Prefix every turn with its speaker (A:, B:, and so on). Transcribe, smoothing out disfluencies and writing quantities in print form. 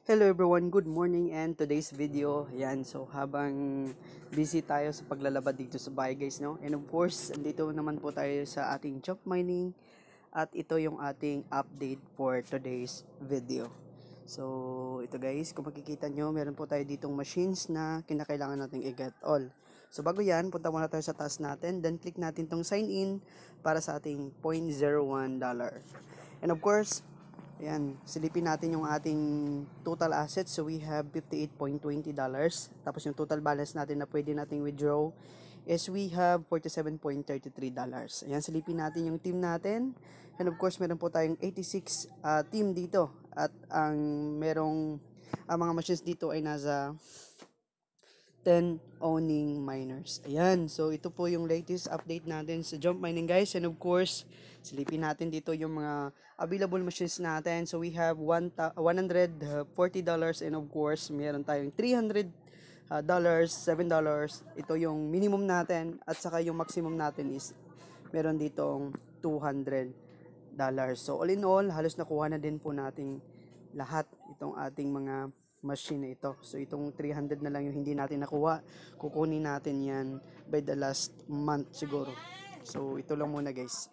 A: Hello everyone, good morning and today's video, yan, so habang busy tayo sa paglalabad dito sa bahay guys, no? And of course, andito naman po tayo sa ating job mining at ito yung ating update for today's video. So, ito guys, kung makikita nyo, meron po tayo ditong machines na kinakailangan nating i-get all. So, bago yan, punta muna tayo sa task natin, then click natin tong sign in para sa ating $0.01. And of course, ayan, silipin natin yung ating total assets. So we have $58.20. Tapos yung total balance natin na pwede nating withdraw is we have $47.33. Ayan, silipin natin yung team natin. And of course, meron po tayong 86 team dito. At ang mga machines dito ay nasa 10 owning miners. Ayan, so ito po yung latest update natin sa jump mining guys. And of course, silipin natin dito yung mga available machines natin. So we have $140 and of course, meron tayong $300, $7. Ito yung minimum natin at saka yung maximum natin is meron ditong $200. So all in all, halos nakuha na din po nating lahat itong ating mga machine na ito. So itong 300 na lang yung hindi natin nakuha. Kukunin natin yan by the last month siguro. So ito lang muna guys.